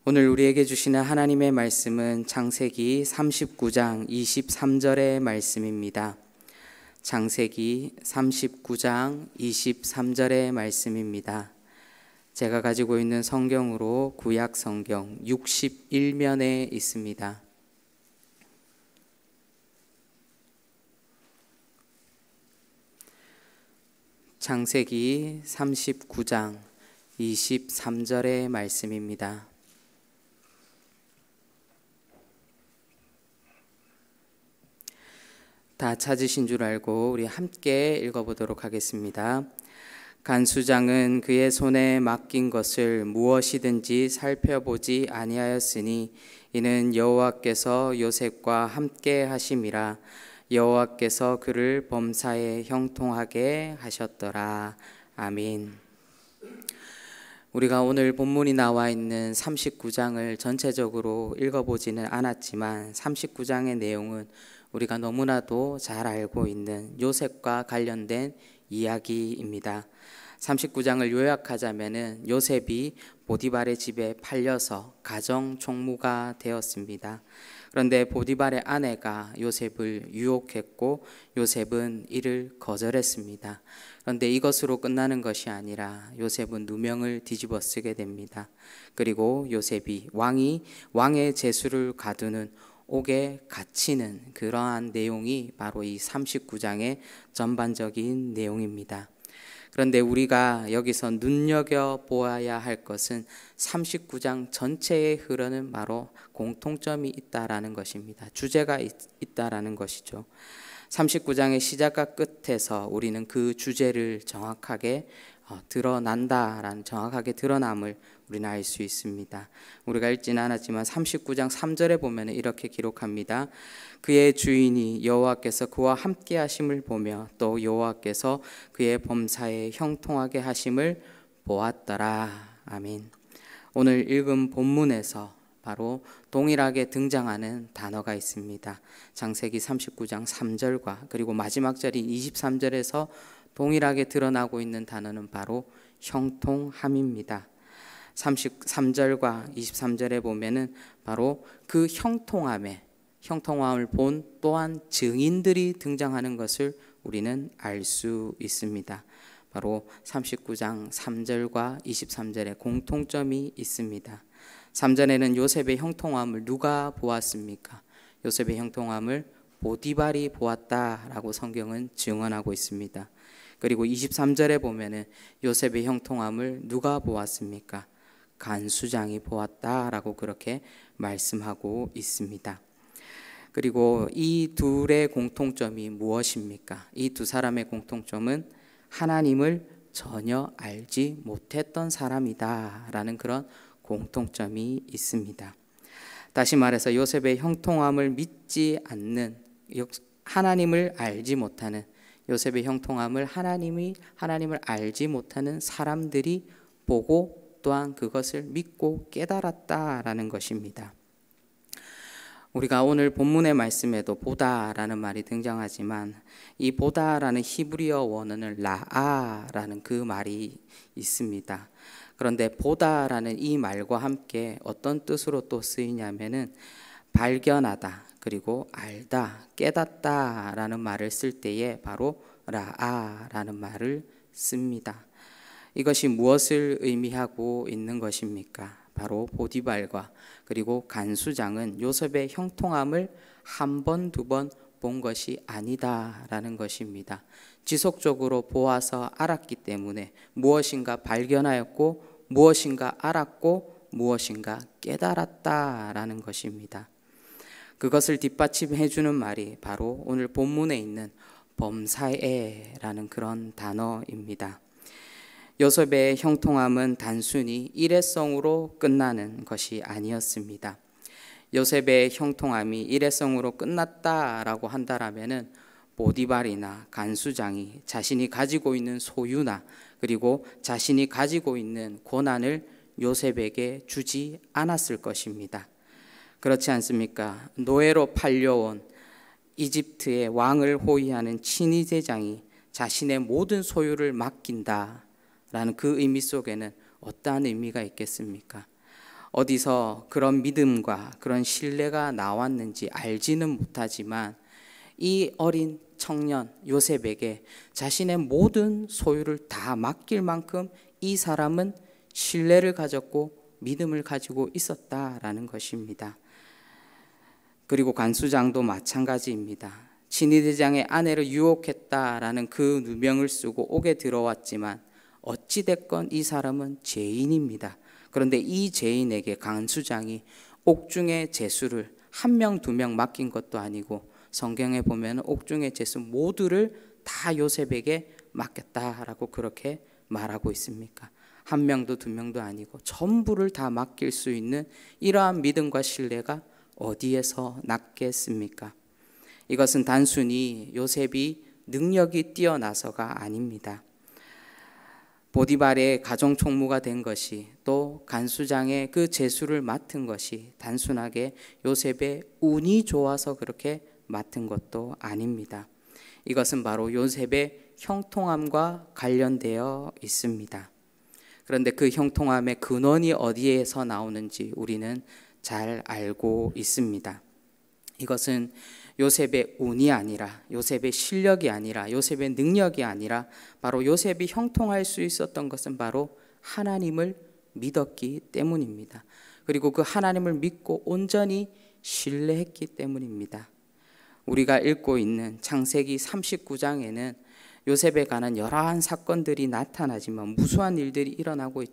오늘 우리에게 주시는 하나님의 말씀은 창세기 39장 23절의 말씀입니다. 창세기 39장 23절의 말씀입니다. 제가 가지고 있는 성경으로 구약 성경 61면에 있습니다. 창세기 39장 23절의 말씀입니다. 다 찾으신 줄 알고 우리 함께 읽어보도록 하겠습니다. 간수장은 그의 손에 맡긴 것을 무엇이든지 살펴보지 아니하였으니 이는 여호와께서 요셉과 함께 하심이라. 여호와께서 그를 범사에 형통하게 하셨더라. 아멘. 우리가 오늘 본문이 나와 있는 39장을 전체적으로 읽어보지는 않았지만 39장의 내용은 우리가 너무나도 잘 알고 있는 요셉과 관련된 이야기입니다. 39장을 요약하자면은 요셉이 보디발의 집에 팔려서 가정 총무가 되었습니다. 그런데 보디발의 아내가 요셉을 유혹했고 요셉은 이를 거절했습니다. 그런데 이것으로 끝나는 것이 아니라 요셉은 누명을 뒤집어 쓰게 됩니다. 그리고 요셉이 왕의 제수를 가두는 옥에 갇히는 그러한 내용이 바로 이 39장의 전반적인 내용입니다. 그런데 우리가 여기서 눈여겨보아야 할 것은 39장 전체에 흐르는 바로 공통점이 있다라는 것입니다. 주제가 있다라는 것이죠. 39장의 시작과 끝에서 우리는 그 주제를 정확하게 정확하게 드러남을 우리는 알 수 있습니다. 우리가 읽지는 않았지만 39장 3절에 보면 이렇게 기록합니다. 그의 주인이 여호와께서 그와 함께 하심을 보며 또 여호와께서 그의 범사에 형통하게 하심을 보았더라. 아멘. 오늘 읽은 본문에서 바로 동일하게 등장하는 단어가 있습니다. 창세기 39장 3절과 그리고 마지막 절인 23절에서 동일하게 드러나고 있는 단어는 바로 형통함입니다. 33절과 23절에 보면은 바로 그 형통함을 본 또한 증인들이 등장하는 것을 우리는 알 수 있습니다. 바로 39장 3절과 23절에 공통점이 있습니다. 3절에는 요셉의 형통함을 누가 보았습니까? 요셉의 형통함을 보디발이 보았다라고 성경은 증언하고 있습니다. 그리고 23절에 보면은 요셉의 형통함을 누가 보았습니까? 간수장이 보았다라고 그렇게 말씀하고 있습니다. 그리고 이 둘의 공통점이 무엇입니까? 이 두 사람의 공통점은 하나님을 전혀 알지 못했던 사람이다라는 그런 공통점이 있습니다. 다시 말해서 요셉의 형통함을 믿지 않는, 하나님을 알지 못하는, 요셉의 형통함을 하나님을 알지 못하는 사람들이 보고 또한 그것을 믿고 깨달았다라는 것입니다. 우리가 오늘 본문의 말씀에도 보다라는 말이 등장하지만 이 보다라는 히브리어 원어는 라아라는 그 말이 있습니다. 그런데 보다라는 이 말과 함께 어떤 뜻으로 또 쓰이냐면은 발견하다, 그리고 알다, 깨닫다라는 말을 쓸 때에 바로 라아라는 말을 씁니다. 이것이 무엇을 의미하고 있는 것입니까? 바로 보디발과 그리고 간수장은 요셉의 형통함을 한 번, 두 번 본 것이 아니다라는 것입니다. 지속적으로 보아서 알았기 때문에 무엇인가 발견하였고 무엇인가 알았고 무엇인가 깨달았다라는 것입니다. 그것을 뒷받침해 주는 말이 바로 오늘 본문에 있는 범사에라는 그런 단어입니다. 요셉의 형통함은 단순히 일회성으로 끝나는 것이 아니었습니다. 요셉의 형통함이 일회성으로 끝났다라고 한다라면은 보디발이나 간수장이 자신이 가지고 있는 소유나 그리고 자신이 가지고 있는 권한을 요셉에게 주지 않았을 것입니다. 그렇지 않습니까? 노예로 팔려온 이집트의 왕을 호위하는 친위대장이 자신의 모든 소유를 맡긴다라는 그 의미 속에는 어떠한 의미가 있겠습니까? 어디서 그런 믿음과 그런 신뢰가 나왔는지 알지는 못하지만 이 어린 청년 요셉에게 자신의 모든 소유를 다 맡길 만큼 이 사람은 신뢰를 가졌고 믿음을 가지고 있었다라는 것입니다. 그리고 간수장도 마찬가지입니다. 친위대장의 아내를 유혹했다라는 그 누명을 쓰고 옥에 들어왔지만 어찌됐건 이 사람은 죄인입니다. 그런데 이 죄인에게 간수장이 옥중의 죄수를 1명, 2명 맡긴 것도 아니고 성경에 보면 옥중의 죄수 모두를 다 요셉에게 맡겼다라고 그렇게 말하고 있습니까? 1명도 2명도 아니고 전부를 다 맡길 수 있는 이러한 믿음과 신뢰가 어디에서 났겠습니까? 이것은 단순히 요셉이 능력이 뛰어나서가 아닙니다. 보디발의 가정총무가 된 것이 또 간수장의 그 제수를 맡은 것이 단순하게 요셉의 운이 좋아서 그렇게 맡은 것도 아닙니다. 이것은 바로 요셉의 형통함과 관련되어 있습니다. 그런데 그 형통함의 근원이 어디에서 나오는지 우리는 잘 알고 있습니다. 이것은 요셉의 운이 아니라 요셉의 실력이 아니라 요셉의 능력이 아니라 바로 요셉이 형통할 수 있었던 것은 바로 하나님을 믿었기 때문입니다. 그리고 그 하나님을 믿고 온전히 신뢰했기 때문입니다. 우리가 읽고 있는 창세기 39장에는 요셉에 관한 여러한 사건들이 나타나지만 무수한 일들이 일어나고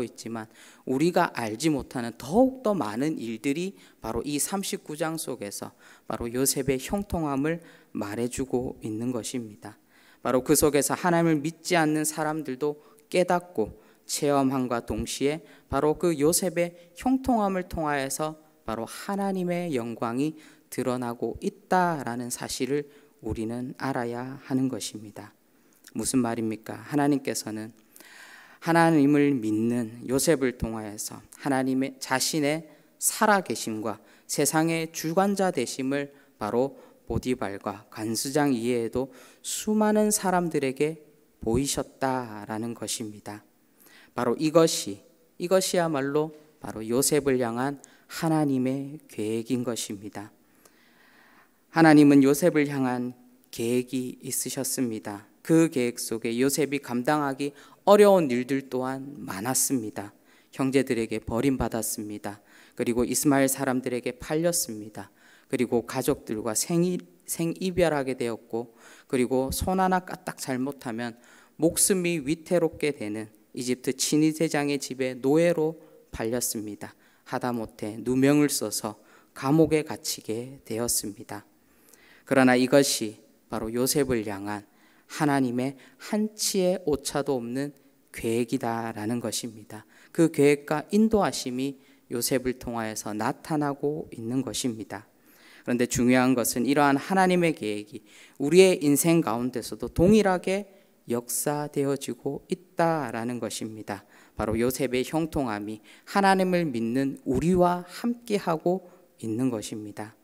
있지만 우리가 알지 못하는 더욱더 많은 일들이 바로 이 39장 속에서 바로 요셉의 형통함을 말해주고 있는 것입니다. 바로 그 속에서 하나님을 믿지 않는 사람들도 깨닫고 체험함과 동시에 바로 그 요셉의 형통함을 통하여서 바로 하나님의 영광이 드러나고 있다라는 사실을 우리는 알아야 하는 것입니다. 무슨 말입니까? 하나님께서는 하나님을 믿는 요셉을 통하여서 하나님의 자신의 살아계심과 세상의 주관자 되심을 바로 보디발과 간수장 이외에도 수많은 사람들에게 보이셨다라는 것입니다. 바로 이것이야말로 바로 요셉을 향한 하나님의 계획인 것입니다. 하나님은 요셉을 향한 계획이 있으셨습니다. 그 계획 속에 요셉이 감당하기 어려운 일들 또한 많았습니다. 형제들에게 버림받았습니다. 그리고 이스마엘 사람들에게 팔렸습니다. 그리고 가족들과 생이별하게 되었고, 그리고 손 하나 까딱 잘못하면 목숨이 위태롭게 되는 이집트 친위대장의 집에 노예로 팔렸습니다. 하다못해 누명을 써서 감옥에 갇히게 되었습니다. 그러나 이것이 바로 요셉을 향한 하나님의 한치의 오차도 없는 계획이다라는 것입니다. 그 계획과 인도하심이 요셉을 통하여서 나타나고 있는 것입니다. 그런데 중요한 것은 이러한 하나님의 계획이 우리의 인생 가운데서도 동일하게 역사되어지고 있다라는 것입니다. 바로 요셉의 형통함이 하나님을 믿는 우리와 함께하고 있는 것입니다.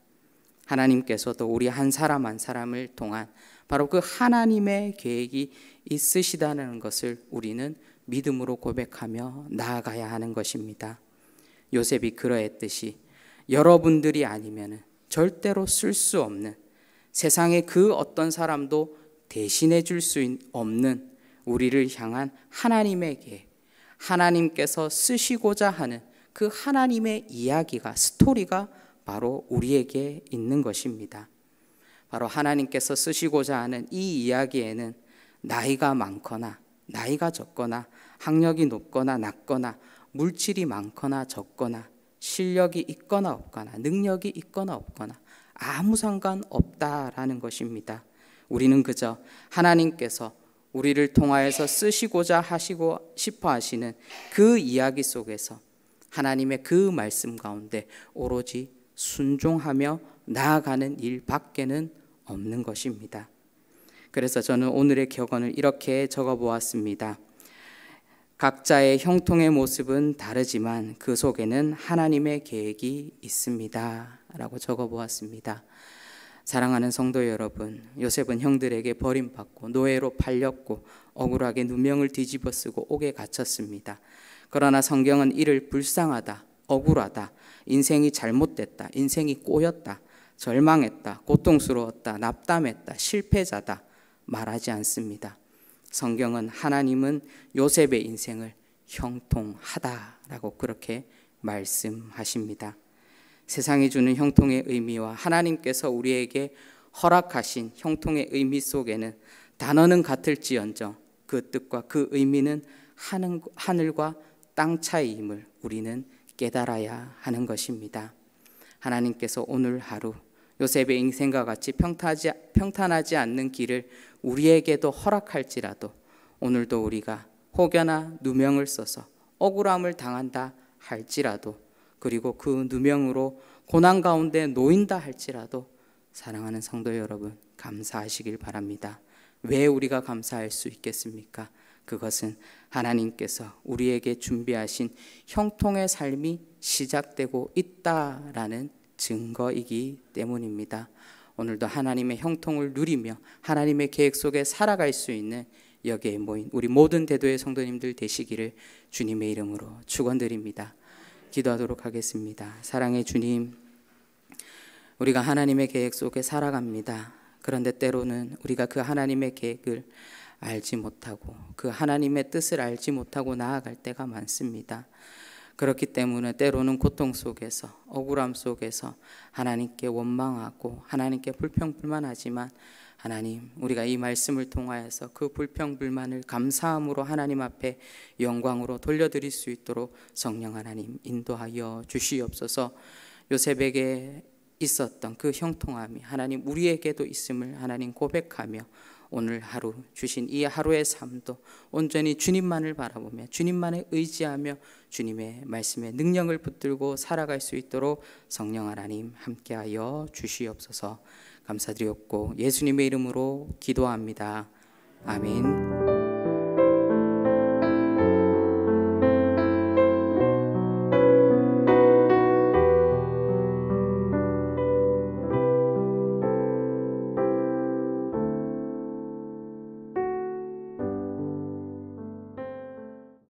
하나님께서도 우리 한 사람 한 사람을 통한 바로 그 하나님의 계획이 있으시다는 것을 우리는 믿음으로 고백하며 나아가야 하는 것입니다. 요셉이 그러했듯이 여러분들이 아니면 절대로 쓸 수 없는, 세상에 그 어떤 사람도 대신해 줄 수 없는 우리를 향한 하나님의 계획, 하나님께서 쓰시고자 하는 그 하나님의 이야기가, 스토리가 바로 우리에게 있는 것입니다. 바로 하나님께서 쓰시고자 하는 이 이야기에는 나이가 많거나 나이가 적거나 학력이 높거나 낮거나 물질이 많거나 적거나 실력이 있거나 없거나 능력이 있거나 없거나 아무 상관없다라는 것입니다. 우리는 그저 하나님께서 우리를 통하여서 쓰시고자 하시고 싶어 하시는 그 이야기 속에서 하나님의 그 말씀 가운데 오로지 순종하며 나아가는 일 밖에는 없는 것입니다. 그래서 저는 오늘의 격언을 이렇게 적어보았습니다. 각자의 형통의 모습은 다르지만 그 속에는 하나님의 계획이 있습니다 라고 적어보았습니다. 사랑하는 성도 여러분, 요셉은 형들에게 버림받고 노예로 팔렸고 억울하게 누명을 뒤집어 쓰고 옥에 갇혔습니다. 그러나 성경은 이를 불쌍하다, 억울하다, 인생이 잘못됐다, 인생이 꼬였다, 절망했다, 고통스러웠다, 낙담했다, 실패자다 말하지 않습니다. 성경은 하나님은 요셉의 인생을 형통하다라고 그렇게 말씀하십니다. 세상이 주는 형통의 의미와 하나님께서 우리에게 허락하신 형통의 의미 속에는 단어는 같을지언정 그 뜻과 그 의미는 하늘과 땅 차이임을 우리는 깨달아야 하는 것입니다. 하나님께서 오늘 하루 요셉의 인생과 같이 평탄하지 않는 길을 우리에게도 허락할지라도 오늘도 우리가 혹여나 누명을 써서 억울함을 당한다 할지라도 그리고 그 누명으로 고난 가운데 놓인다 할지라도 사랑하는 성도 여러분 감사하시길 바랍니다. 왜 우리가 감사할 수 있겠습니까? 그것은 하나님께서 우리에게 준비하신 형통의 삶이 시작되고 있다라는 증거이기 때문입니다. 오늘도 하나님의 형통을 누리며 하나님의 계획 속에 살아갈 수 있는 여기에 모인 우리 모든 대도의 성도님들 되시기를 주님의 이름으로 축원드립니다. 기도하도록 하겠습니다. 사랑의 주님, 우리가 하나님의 계획 속에 살아갑니다. 그런데 때로는 우리가 그 하나님의 계획을 알지 못하고 그 하나님의 뜻을 알지 못하고 나아갈 때가 많습니다. 그렇기 때문에 때로는 고통 속에서 억울함 속에서 하나님께 원망하고 하나님께 불평불만하지만 하나님, 우리가 이 말씀을 통하여서 그 불평불만을 감사함으로 하나님 앞에 영광으로 돌려드릴 수 있도록 성령 하나님 인도하여 주시옵소서. 요셉에게 있었던 그 형통함이 하나님 우리에게도 있음을 하나님 고백하며 오늘 하루 주신 이 하루의 삶도 온전히 주님만을 바라보며 주님만을 의지하며 주님의 말씀에 능력을 붙들고 살아갈 수 있도록 성령 하나님 함께하여 주시옵소서. 감사드렸고 예수님의 이름으로 기도합니다. 아멘.